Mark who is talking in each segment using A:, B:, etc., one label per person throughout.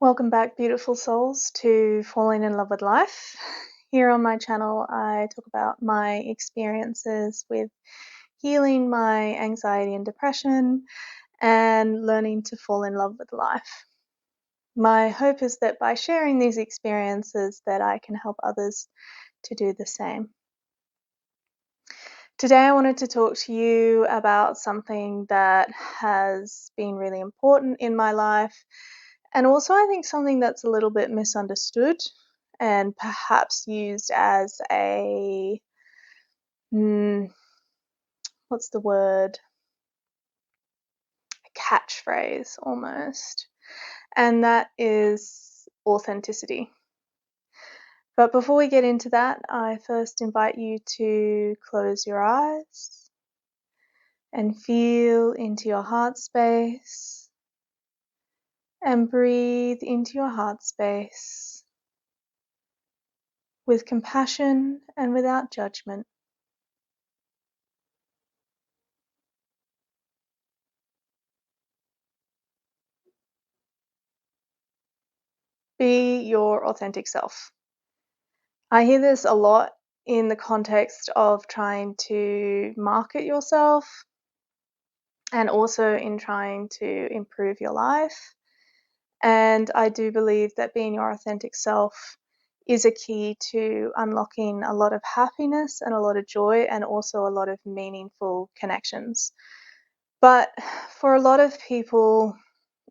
A: Welcome back, beautiful souls, to Falling in Love with Life. Here on my channel, I talk about my experiences with healing my anxiety and depression and learning to fall in love with life. My hope is that by sharing these experiences that I can help others to do the same. Today I wanted to talk to you about something that has been really important in my life, and also I think something that's a little bit misunderstood and perhaps used as a, what's the word? A catchphrase almost. And that is authenticity. But before we get into that, I first invite you to close your eyes and feel into your heart space and breathe into your heart space with compassion and without judgment. Be your authentic self. I hear this a lot in the context of trying to market yourself and also in trying to improve your life. And I do believe that being your authentic self is a key to unlocking a lot of happiness and a lot of joy and also a lot of meaningful connections. But for a lot of people,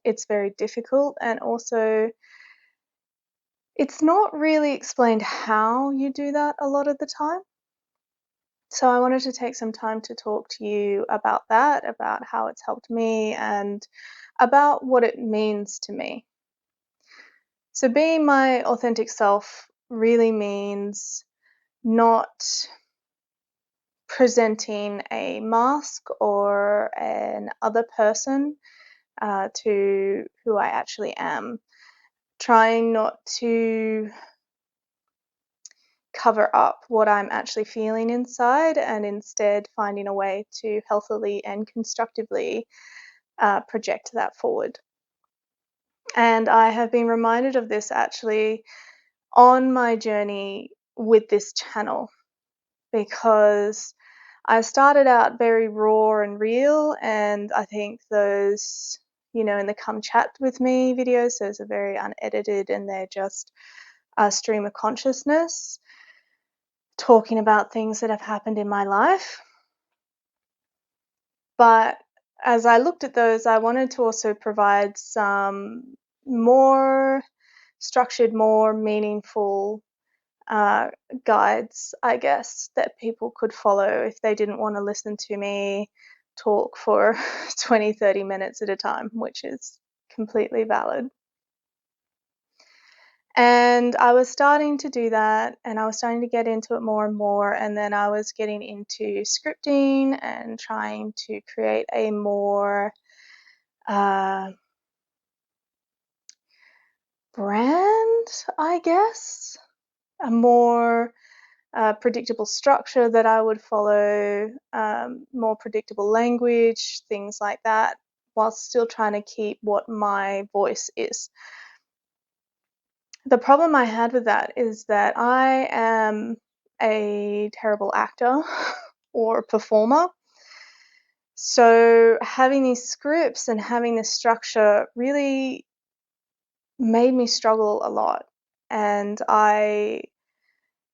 A: it's very difficult, and also it's not really explained how you do that a lot of the time. So I wanted to take some time to talk to you about that, about how it's helped me, and about what it means to me. So being my authentic self really means not presenting a mask or an other person to who I actually am. Trying not to cover up what I'm actually feeling inside, and instead finding a way to healthily and constructively project that forward. And I have been reminded of this actually on my journey with this channel, because I started out very raw and real, and I think those, in the Come Chat With Me videos, those are very unedited and they're just a stream of consciousness talking about things that have happened in my life. But as I looked at those, I wanted to also provide some more structured, more meaningful guides, I guess, that people could follow if they didn't want to listen to me talk for 20, 30 minutes at a time, which is completely valid. And I was starting to do that, and I was starting to get into it more and more, and then I was getting into scripting and trying to create a more brand, I guess, a more predictable structure that I would follow, more predictable language, things like that, while still trying to keep what my voice is. The problem I had with that is that I am a terrible actor or performer. So having these scripts and having this structure really made me struggle a lot. And I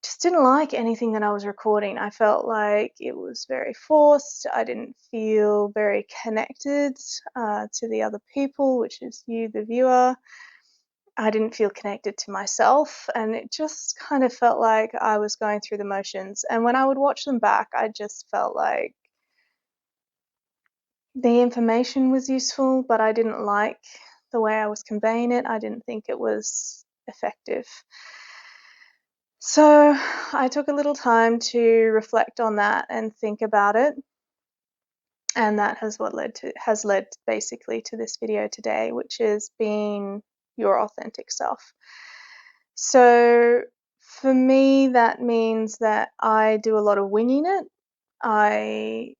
A: just didn't like anything that I was recording. I felt like it was very forced. I didn't feel very connected to the other people, which is you, the viewer. I didn't feel connected to myself, and it just kind of felt like I was going through the motions. And when I would watch them back, I just felt like the information was useful, but I didn't like the way I was conveying it. I didn't think it was effective. So I took a little time to reflect on that and think about it. And that has led basically to this video today, which is being your authentic self. So for me, that means that I do a lot of winging it. I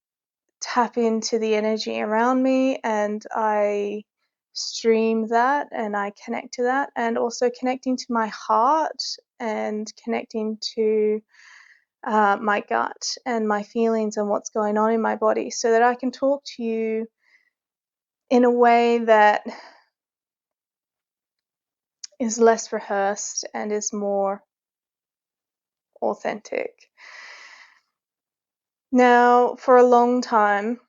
A: tap into the energy around me, and I stream that and I connect to that, and also connecting to my heart and connecting to my gut and my feelings and what's going on in my body, so that I can talk to you in a way that is less rehearsed and is more authentic. Now, for a long time,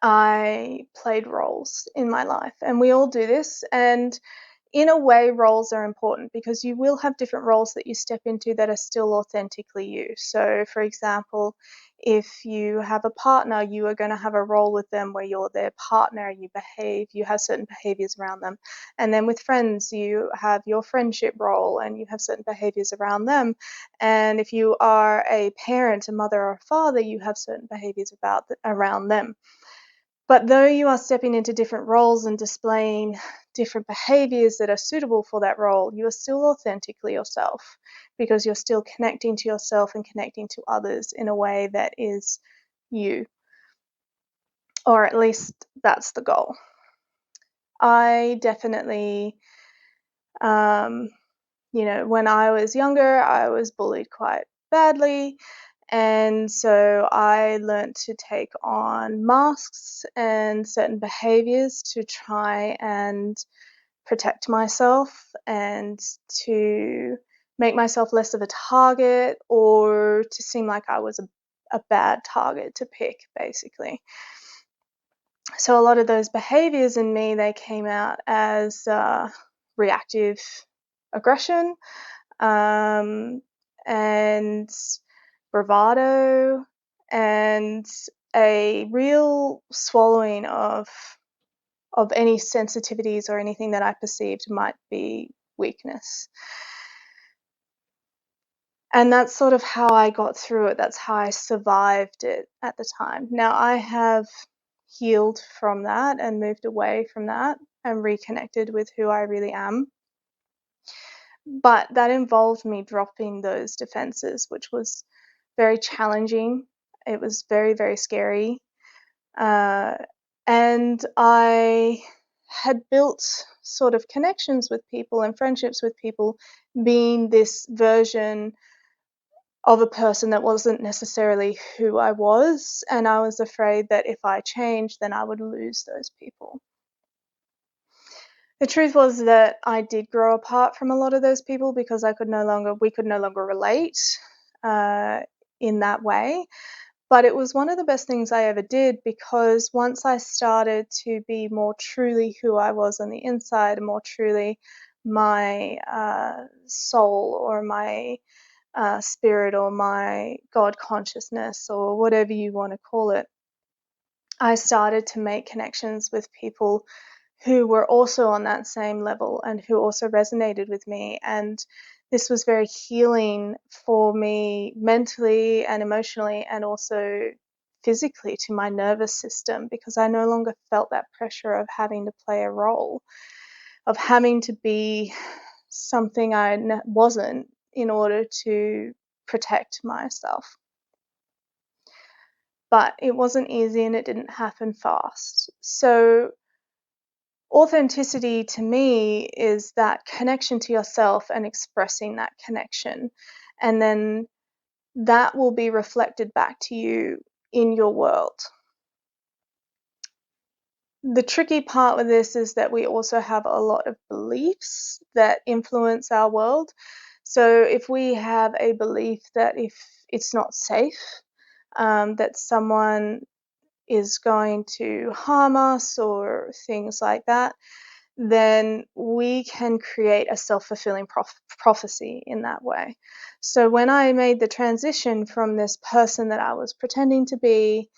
A: I played roles in my life, and we all do this. And in a way, roles are important because you will have different roles that you step into that are still authentically you. So, for example, if you have a partner, you are going to have a role with them where you're their partner, you have certain behaviors around them. And then with friends, you have your friendship role and you have certain behaviors around them. And if you are a parent, a mother or a father, you have certain behaviors around them. But though you are stepping into different roles and displaying different behaviors that are suitable for that role, you are still authentically yourself, because you're still connecting to yourself and connecting to others in a way that is you, or at least that's the goal. I definitely, when I was younger, I was bullied quite badly. And so I learned to take on masks and certain behaviors to try and protect myself and to make myself less of a target, or to seem like I was a bad target to pick, basically. So a lot of those behaviors in me, they came out as reactive aggression, and bravado, and a real swallowing of any sensitivities or anything that I perceived might be weakness. And that's sort of how I got through it. That's how I survived it at the time. Now I have healed from that and moved away from that and reconnected with who I really am. But that involved me dropping those defenses, which was very challenging. It was very, very scary. And I had built sort of connections with people and friendships with people, being this version of a person that wasn't necessarily who I was. And I was afraid that if I changed, then I would lose those people. The truth was that I did grow apart from a lot of those people because we could no longer relate uh, in that way. But it was one of the best things I ever did, because once I started to be more truly who I was on the inside, and more truly my soul, or my spirit, or my God consciousness, or whatever you want to call it, I started to make connections with people who were also on that same level and who also resonated with me. And this was very healing for me mentally and emotionally, and also physically to my nervous system, because I no longer felt that pressure of having to play a role, of having to be something I wasn't, in order to protect myself. But it wasn't easy and it didn't happen fast. So authenticity to me is that connection to yourself and expressing that connection. And then that will be reflected back to you in your world. The tricky part with this is that we also have a lot of beliefs that influence our world. So if we have a belief that if it's not safe, that someone is going to harm us or things like that, then we can create a self-fulfilling prophecy in that way. So when I made the transition from this person that I was pretending to be,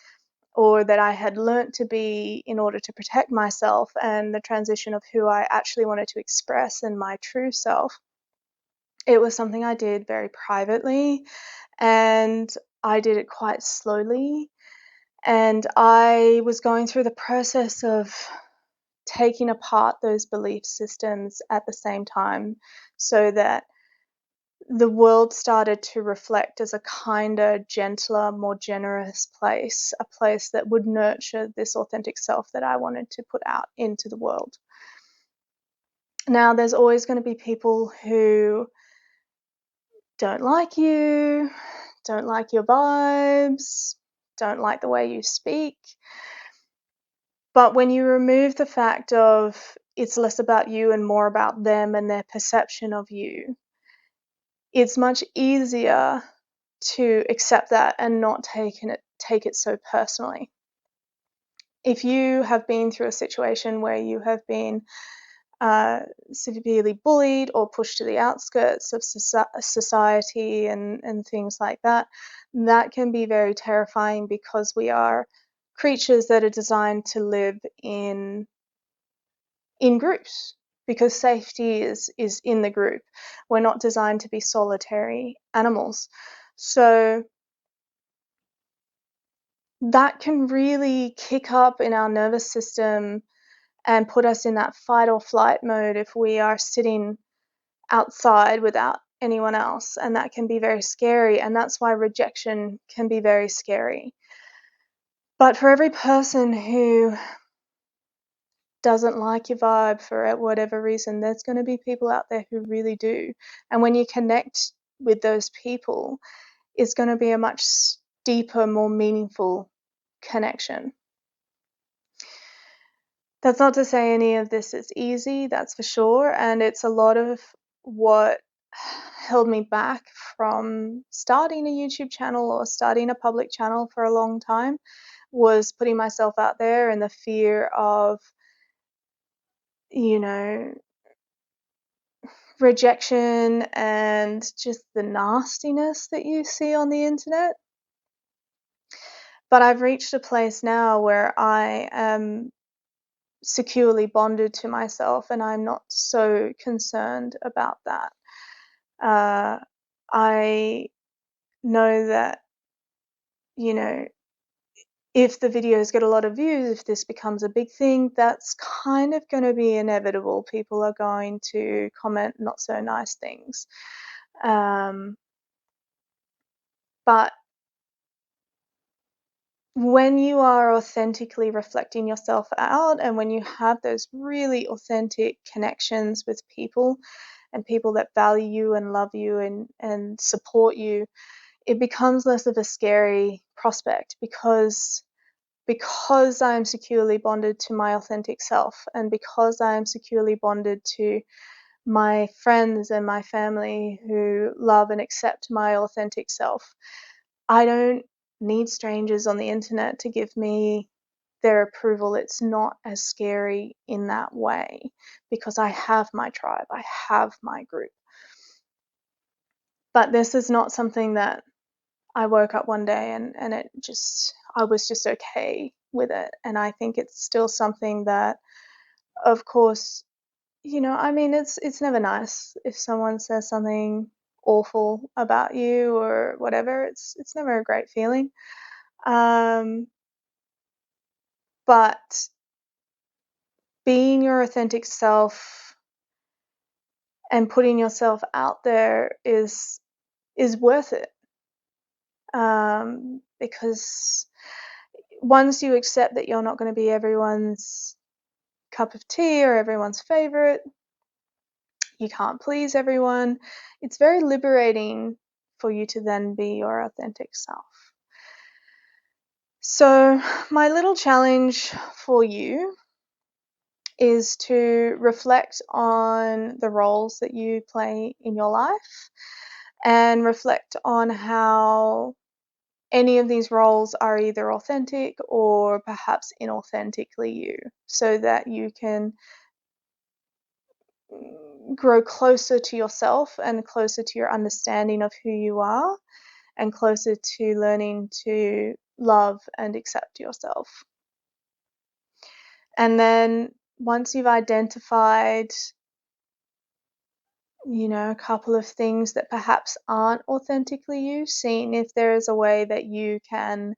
A: or that I had learnt to be in order to protect myself, and the transition of who I actually wanted to express and my true self, it was something I did very privately, and I did it quite slowly. And I was going through the process of taking apart those belief systems at the same time, so that the world started to reflect as a kinder, gentler, more generous place, a place that would nurture this authentic self that I wanted to put out into the world. Now, there's always going to be people who don't like you, don't like your vibes, don't like the way you speak. But when you remove the fact of it's less about you and more about them and their perception of you, it's much easier to accept that and not take it so personally. If you have been through a situation where you have been severely bullied or pushed to the outskirts of society and things like that, that can be very terrifying because we are creatures that are designed to live in groups because safety is in the group. We're not designed to be solitary animals. So that can really kick up in our nervous system and put us in that fight or flight mode if we are sitting outside without anyone else. And that can be very scary. And that's why rejection can be very scary. But for every person who doesn't like your vibe for whatever reason, there's going to be people out there who really do. And when you connect with those people, it's going to be a much deeper, more meaningful connection. That's not to say any of this is easy, that's for sure. And it's a lot of what held me back from starting a YouTube channel or starting a public channel for a long time was putting myself out there and the fear of, you know, rejection and just the nastiness that you see on the internet. But I've reached a place now where I am securely bonded to myself and I'm not so concerned about that. I know that, you know, if the videos get a lot of views, if this becomes a big thing, that's kind of going to be inevitable. People are going to comment not so nice things. But when you are authentically reflecting yourself out and when you have those really authentic connections with people and people that value you and love you and support you, it becomes less of a scary prospect because I'm securely bonded to my authentic self and because I am securely bonded to my friends and my family who love and accept my authentic self. I don't need strangers on the internet to give me their approval. It's not as scary in that way because I have my tribe, I have my group. But this is not something that I woke up one day and I was just okay with it. And I think it's still something that, of course, I mean, it's never nice if someone says something awful about you or whatever. It's never a great feeling. But being your authentic self and putting yourself out there is worth it. Because once you accept that you're not going to be everyone's cup of tea or everyone's favorite, you can't please everyone, it's very liberating for you to then be your authentic self. So, my little challenge for you is to reflect on the roles that you play in your life and reflect on how any of these roles are either authentic or perhaps inauthentically you, so that you can grow closer to yourself and closer to your understanding of who you are and closer to learning to love and accept yourself. And then once you've identified, a couple of things that perhaps aren't authentically you, seeing if there is a way that you can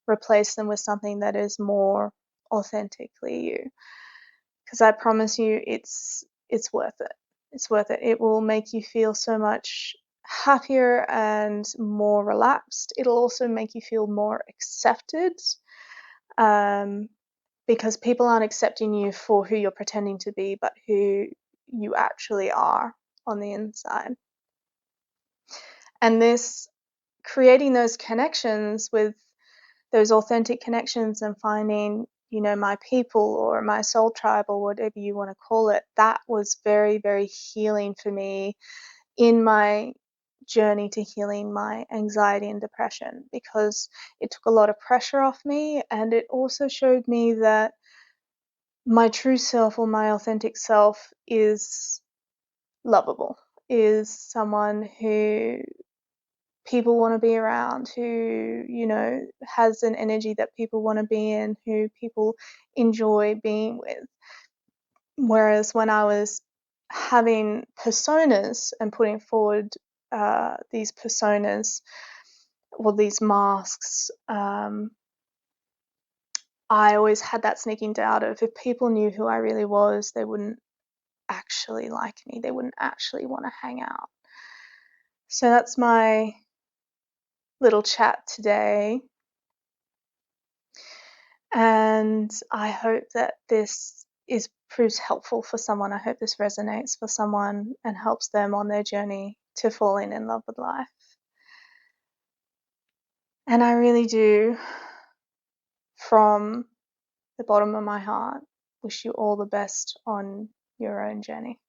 A: replace them with something that is more authentically you. Because I promise you, it's worth it. It's worth it. It will make you feel so much happier and more relaxed. It'll also make you feel more accepted, um, because people aren't accepting you for who you're pretending to be, but who you actually are on the inside. And this creating those connections with those authentic connections and finding, my people or my soul tribe or whatever you want to call it, that was very, very healing for me in my journey to healing my anxiety and depression, because it took a lot of pressure off me, and it also showed me that my true self or my authentic self is lovable, is someone who people want to be around, who, has an energy that people want to be in, who people enjoy being with. Whereas when I was having personas and putting forward these personas or these masks, I always had that sneaking doubt of, if people knew who I really was, they wouldn't actually like me. They wouldn't actually want to hang out. So that's my little chat today. And I hope that this proves helpful for someone. I hope this resonates for someone and helps them on their journey to falling in love with life. And I really do, from the bottom of my heart, wish you all the best on your own journey.